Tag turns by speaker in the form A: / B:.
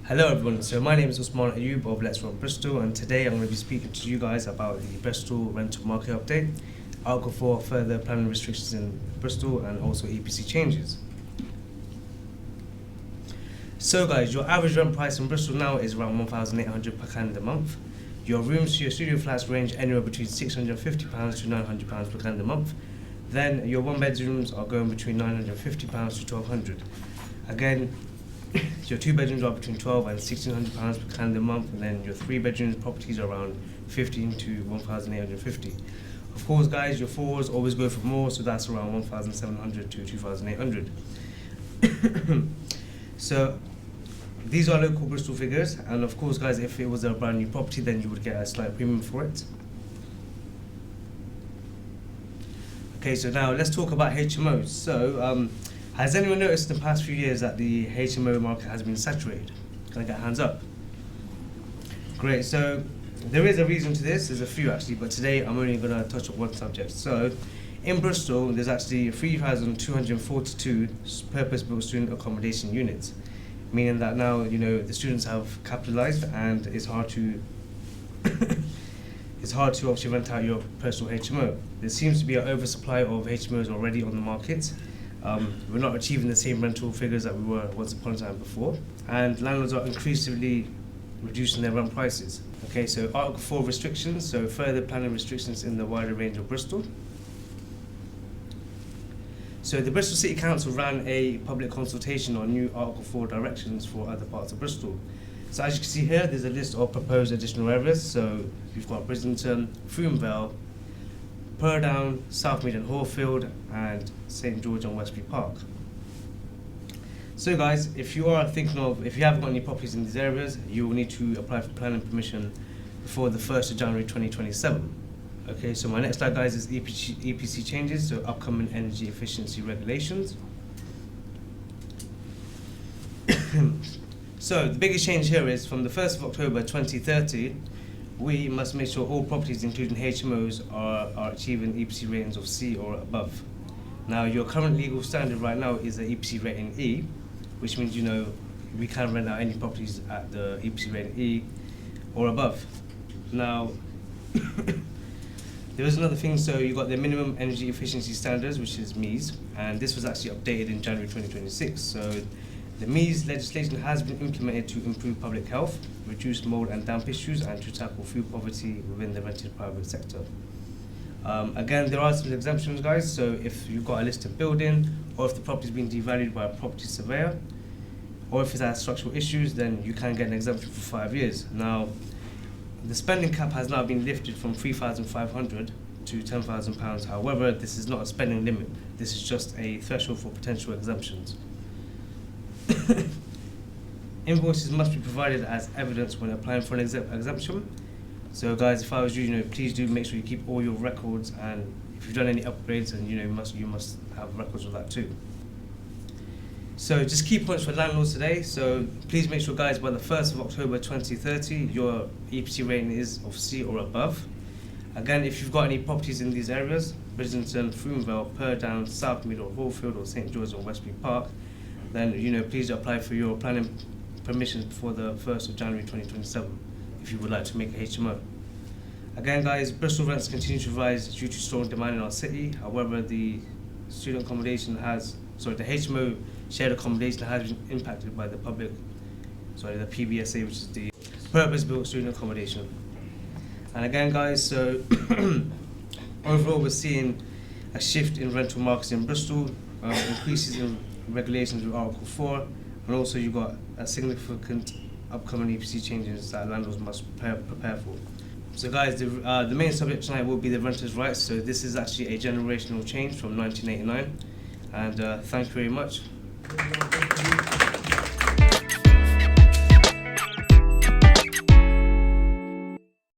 A: Hello everyone, so my name is Usman Ayub of Let's Run Bristol, and today I'm going to be speaking to you guys about the Bristol rental market update, Article 4 further planning restrictions in Bristol, and also EPC changes. So guys, your average rent price in Bristol now is around £1,800 per calendar month. Your rooms to your studio flats range anywhere between £650 to £900 per calendar month. Then your one bedrooms are going between £950 to £1,200. Again, your two bedrooms are between £1,200 and £1,600 per calendar month, and then your three bedrooms properties are around £1,500 to £1,850. Of course, guys, your fours always go for more, so that's around £1,700 to £2,800. So these are local Bristol figures, and of course, guys, if it was a brand new property, then you would get a slight premium for it. Okay, so now let's talk about HMOs. So has anyone noticed in the past few years that the HMO market has been saturated? Can I get hands up? Great, so there is a reason to this, there's a few actually, but today I'm only going to touch on one subject. So in Bristol, there's actually 3,242 purpose-built student accommodation units, meaning that now, the students have capitalized and it's hard to obviously rent out your personal HMO. There seems to be an oversupply of HMOs already on the market. We're not achieving the same rental figures that we were once upon a time before, and landlords are increasingly reducing their rent prices. Okay, so Article 4 restrictions, so further planning restrictions in the wider range of Bristol. So the Bristol City Council ran a public consultation on new Article 4 directions for other parts of Bristol. So as you can see here, there's a list of proposed additional areas. So we've got Brislington, Frome Vale, Purdown, Southmead and Hallfield, and St George and Westbury Park. So guys, if you haven't got any properties in these areas, you will need to apply for planning permission before the 1st of January 2027. Okay, so my next slide, guys, is EPC changes, so upcoming energy efficiency regulations. So the biggest change here is from the 1st of October 2030, we must make sure all properties, including HMOs, are achieving EPC ratings of C or above. Now, your current legal standard right now is an EPC rating E, which means, we can rent out any properties at the EPC rating E or above. Now, there is another thing, so you got the minimum energy efficiency standards, which is MEES, and this was actually updated in January 2026. So the MEES legislation has been implemented to improve public health, reduce mold and damp issues, and to tackle food poverty within the rented private sector. Again, there are some exemptions, guys, so if you've got a listed building, or if the property is being devalued by a property surveyor, or if it has structural issues, then you can get an exemption for 5 years. Now, the spending cap has now been lifted from £3,500 to £10,000. However, this is not a spending limit. This is just a threshold for potential exemptions. Invoices must be provided as evidence when applying for an exemption. So guys, if I was you, please do make sure you keep all your records, and if you've done any upgrades, and you must have records of that too. So just key points for landlords today. So please make sure, guys, by the 1st of October 2030, your EPC rating is of C or above. Again, if you've got any properties in these areas, Brislington, Frome Vale, Purdown, Southmead or Hallfield or St George or Westbury Park, then please apply for your planning permissions before the 1st of January 2027 if you would like to make a HMO. Again, guys, Bristol rents continue to rise due to strong demand in our city. However, the HMO shared accommodation has been impacted by the PBSA, which is the purpose-built student accommodation. And again, guys, so overall we're seeing a shift in rental markets in Bristol, increases in regulations with Article 4, and also you've got a significant upcoming EPC changes that landlords must prepare for. So guys, the main subject tonight will be the renters' rights. So this is actually a generational change from 1989, and thank you very much.